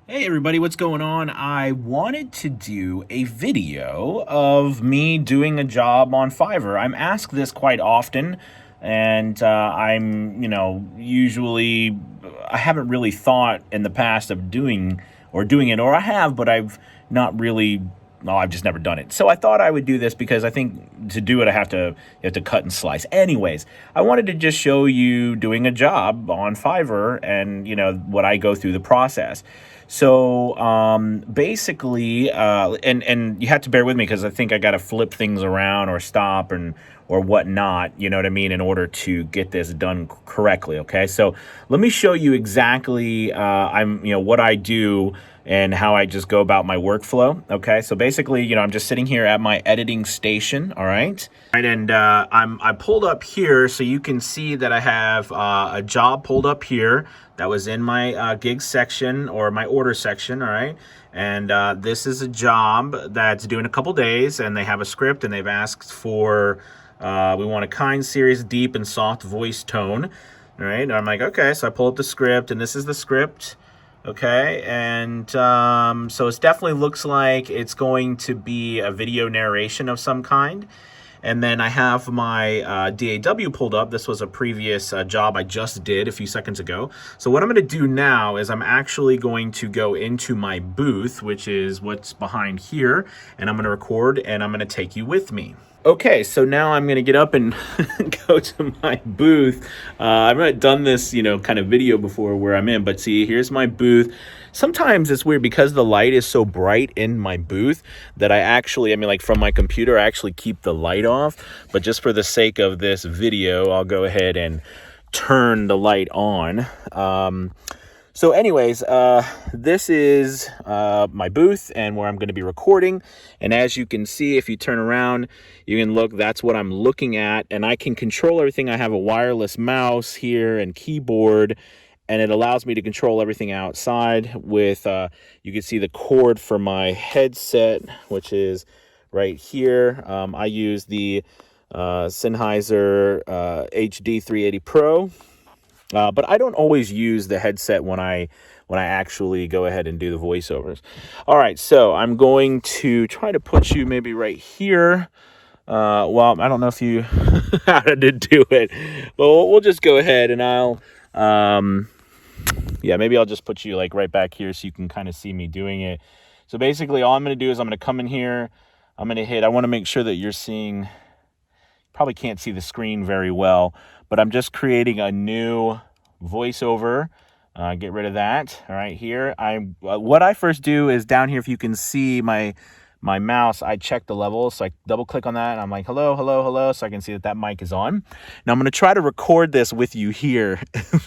Hey everybody, what's going on? I wanted to do a video of me doing a job on Fiverr. I'm asked this quite often, and usually I haven't really thought in the past of doing it, or I have, but I've not really. No, I've just never done it. So I thought I would do this because I think to do it, you have to cut and slice. Anyways, I wanted to just show you doing a job on Fiverr and, what I go through the process. So basically, and you have to bear with me because I think I got to flip things around or stop or whatnot, you know what I mean, in order to get this done correctly. Okay, so let me show you exactly what I do and how I just go about my workflow. Okay, so basically, I'm just sitting here at my editing station. All right. Right, and I pulled up here so you can see that I have a job pulled up here that was in my gigs section or my order section. All right, and this is a job that's due in a couple days, and they have a script, and they've asked for we want a kind, serious, deep, and soft voice tone. All right, and I'm like, okay, so I pull up the script, and this is the script. Okay, and so it definitely looks like it's going to be a video narration of some kind. And then I have my DAW pulled up. This was a previous job I just did a few seconds ago. So what I'm going to do now is I'm actually going to go into my booth, which is what's behind here, and I'm going to record, and I'm going to take you with me. Okay, so now I'm going to get up and go to my booth. I've not done this, kind of video before where I'm in, but see, here's my booth. Sometimes it's weird because the light is so bright in my booth that like from my computer, I actually keep the light off. But just for the sake of this video, I'll go ahead and turn the light on. So anyways, this is my booth and where I'm going to be recording. And as you can see, if you turn around, you can look, that's what I'm looking at. And I can control everything. I have a wireless mouse here and keyboard, and it allows me to control everything outside with, you can see the cord for my headset, which is right here. I use the Sennheiser HD 380 Pro. But I don't always use the headset when I actually go ahead and do the voiceovers. All right, so I'm going to try to put you maybe right here. Well, I don't know if you how to do it, but we'll just go ahead and maybe I'll just put you like right back here so you can kind of see me doing it. So basically, all I'm going to do is I'm going to come in here. I'm going to hit. I want to make sure that you're seeing. Probably can't see the screen very well, but I'm just creating a new voiceover. Get rid of that. All right, here. What I first do is down here, if you can see my mouse, I check the level. So I double click on that and I'm like, hello, hello, hello. So I can see that mic is on. Now I'm going to try to record this with you here,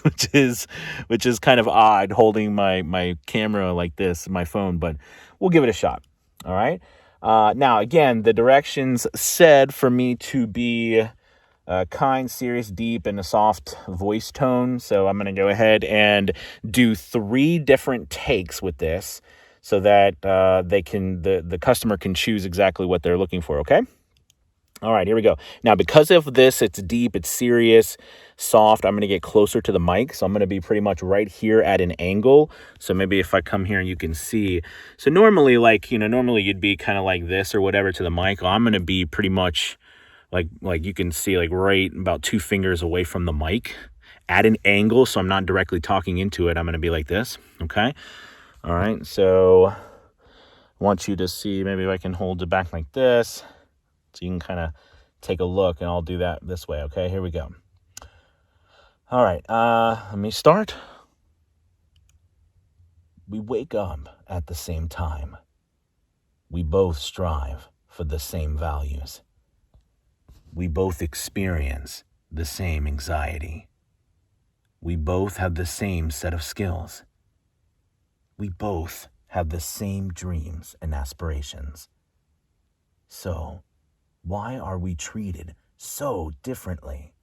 which is kind of odd holding my camera like this, my phone, but we'll give it a shot. All right. Now, again, the directions said for me to be kind, serious, deep, and a soft voice tone. So I'm going to go ahead and do 3 different takes with this so that the customer can choose exactly what they're looking for. Okay. All right, here we go. Now, because of this, it's deep, it's serious, soft. I'm going to get closer to the mic. So I'm going to be pretty much right here at an angle. So maybe if I come here and you can see. So normally, normally you'd be kind of like this or whatever to the mic. I'm going to be pretty much like you can see, like right about 2 fingers away from the mic at an angle. So I'm not directly talking into it. I'm going to be like this. Okay. All right. So I want you to see, maybe if I can hold it back like this. So you can kind of take a look, and I'll do that this way. Okay, here we go. All right, let me start. We wake up at the same time. We both strive for the same values. We both experience the same anxiety. We both have the same set of skills. We both have the same dreams and aspirations. So, why are we treated so differently?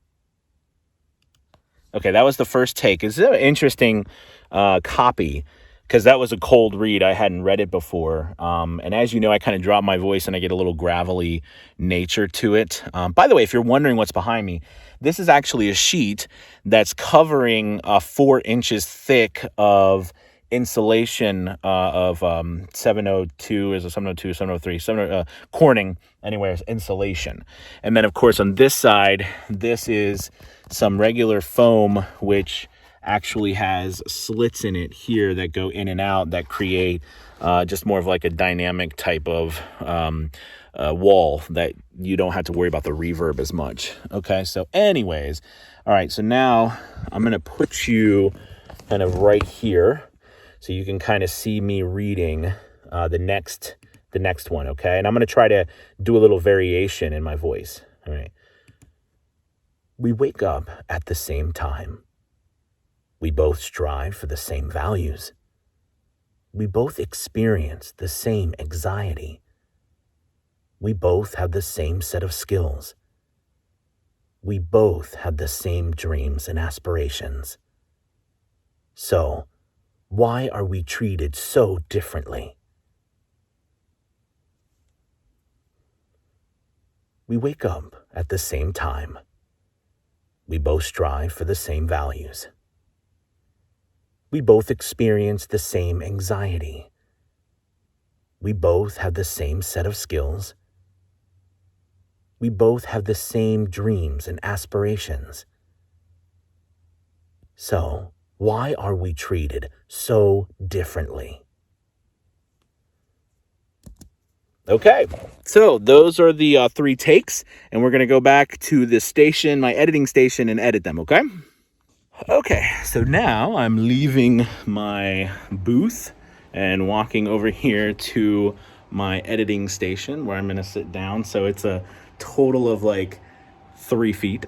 Okay, that was the first take. It's an interesting copy because that was a cold read. I hadn't read it before. And as you know, I kind of drop my voice and I get a little gravelly nature to it. By the way, if you're wondering what's behind me, this is actually a sheet that's covering 4 inches thick of insulation of 702 is a 702, 703, Corning. Anyways, insulation. And then, of course, on this side, this is some regular foam, which actually has slits in it here that go in and out that create just more of like a dynamic type of wall that you don't have to worry about the reverb as much. Okay, so anyways, all right, so now I'm going to put you kind of right here so you can kind of see me reading the next one, okay? And I'm going to try to do a little variation in my voice. All right. We wake up at the same time. We both strive for the same values. We both experience the same anxiety. We both have the same set of skills. We both have the same dreams and aspirations. So, why are we treated so differently? We wake up at the same time. We both strive for the same values. We both experience the same anxiety. We both have the same set of skills. We both have the same dreams and aspirations. So, why are we treated so differently? Okay, so those are the 3 takes, and we're going to go back to the station, my editing station, and edit them, okay? Okay, so now I'm leaving my booth and walking over here to my editing station where I'm going to sit down. So it's a total of like 3 feet.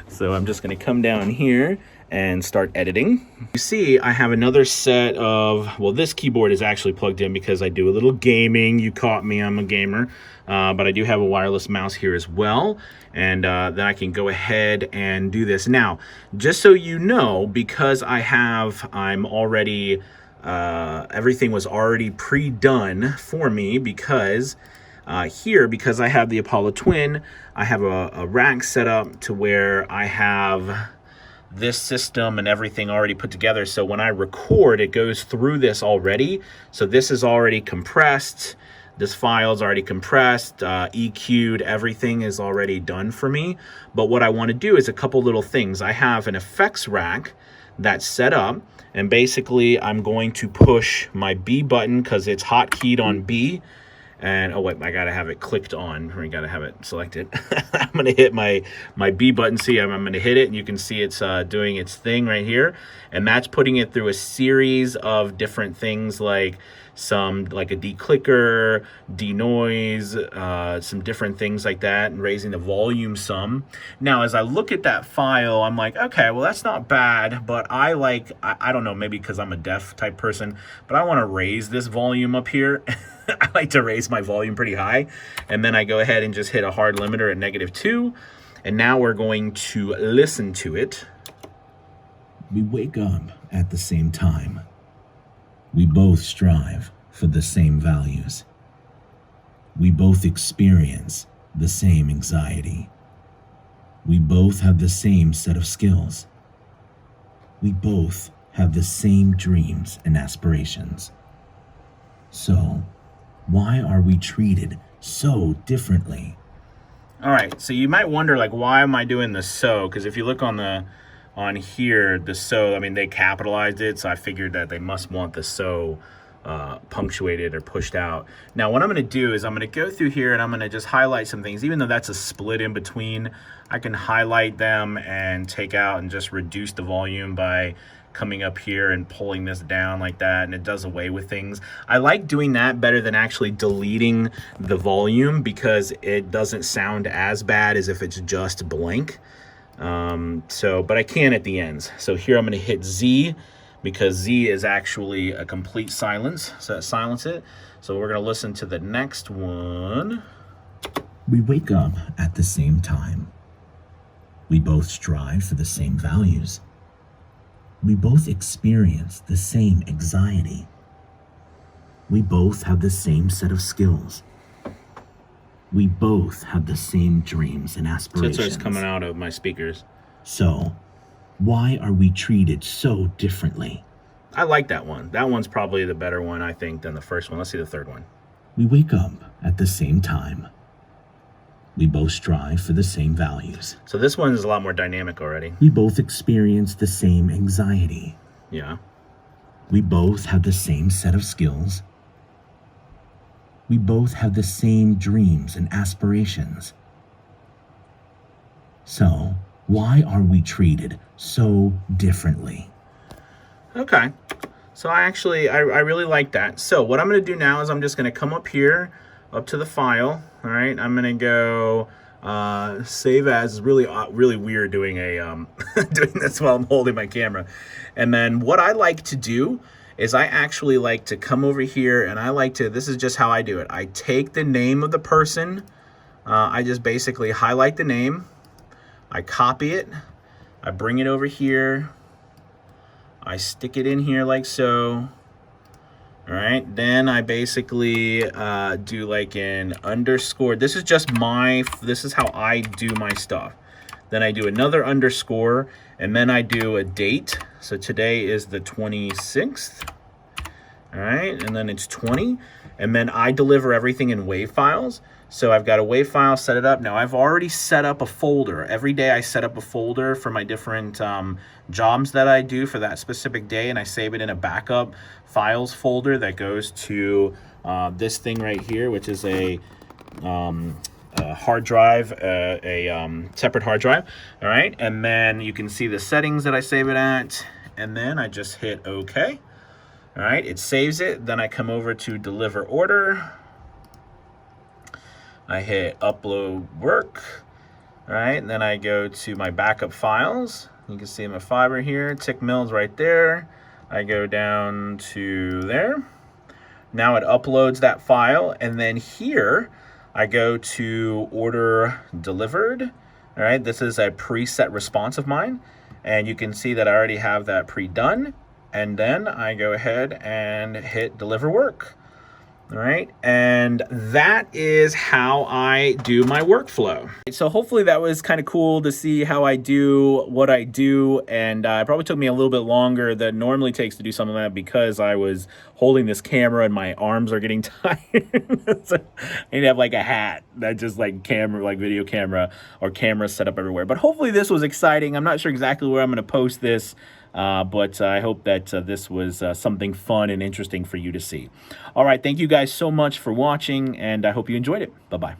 So I'm just going to come down here and start editing. You see, I have another set of, well, this keyboard is actually plugged in because I do a little gaming. You caught me, I'm a gamer. But I do have a wireless mouse here as well. And then I can go ahead and do this. Now, just so you know, because I'm already, everything was already pre-done for me because because I have the Apollo Twin, I have a rack set up to where I have this system and everything already put together. So when I record, it goes through this already. So this is already compressed. This file is already compressed, EQ'd, everything is already done for me. But what I want to do is a couple little things. I have an effects rack that's set up, and basically I'm going to push my B button because it's hotkeyed on B. And oh wait, I gotta have it clicked on, or I gotta have it selected. I'm gonna hit my B button. See, I'm gonna hit it, and you can see it's doing its thing right here, and that's putting it through a series of different things like a declicker, denoise, some different things like that, and raising the volume some. Now, as I look at that file, I'm like, okay, well that's not bad, but I don't know, maybe because I'm a deaf type person, but I want to raise this volume up here. I like to raise my volume pretty high, and then I go ahead and just hit a hard limiter at -2, and now we're going to listen to it. We wake up at the same time. We both strive for the same values. We both experience the same anxiety. We both have the same set of skills. We both have the same dreams and aspirations. So, why are we treated so differently? All right, so you might wonder, like, why am I doing the so? Because if you look on here, the so, I mean, they capitalized it, so I figured that they must want the so punctuated or pushed out. Now, what I'm going to do is I'm going to go through here and I'm going to just highlight some things. Even though that's a split in between, I can highlight them and take out and just reduce the volume by coming up here and pulling this down like that, and it does away with things. I like doing that better than actually deleting the volume because it doesn't sound as bad as if it's just blank. But I can at the ends. So here I'm going to hit Z because Z is actually a complete silence. So silence it. So we're going to listen to the next one. We wake up at the same time. We both strive for the same values. We both experience the same anxiety. We both have the same set of skills. We both have the same dreams and aspirations. That's what's coming out of my speakers. So, why are we treated so differently? I like that one. That one's probably the better one, I think, than the first one. Let's see the third one. We wake up at the same time. We both strive for the same values. So this one is a lot more dynamic already. We both experience the same anxiety. Yeah. We both have the same set of skills. We both have the same dreams and aspirations. So, why are we treated so differently? Okay. So I really like that. So what I'm going to do now is I'm just going to come up here, up to the file. All right. I'm going to go save as. Is really weird doing a doing this while I'm holding my camera. And then what I like to do is I actually like to come over here, and I like to, this is just how I do it. I take the name of the person. I just basically highlight the name. I copy it. I bring it over here. I stick it in here like so. All right, then I basically do like an underscore. This is just this is how I do my stuff. Then I do another underscore, and then I do a date. So today is the 26th. All right, and then it's 20. And then I deliver everything in WAV files. So I've got a WAV file, set it up. Now I've already set up a folder. Every day I set up a folder for my different jobs that I do for that specific day, and I save it in a backup files folder that goes to this thing right here, which is a hard drive, separate hard drive. All right, and then you can see the settings that I save it at, and then I just hit OK. All right, it saves it. Then I come over to deliver order. I hit upload work. All right, and then I go to my backup files. You can see my Fiverr here, tick mills right there. I go down to there. Now it uploads that file, and then here I go to order delivered. All right, this is a preset response of mine, and you can see that I already have that pre-done. And then I go ahead and hit deliver work. All right, and that is how I do my workflow. So hopefully that was kind of cool to see how I do what I do, and it probably took me a little bit longer than it normally takes to do something like that because I was holding this camera and my arms are getting tired. So I need to have like a hat that just like camera, like video camera or cameras set up everywhere. But hopefully this was exciting. I'm not sure exactly where I'm going to post this. But I hope that this was something fun and interesting for you to see. All right, thank you guys so much for watching, and I hope you enjoyed it. Bye-bye.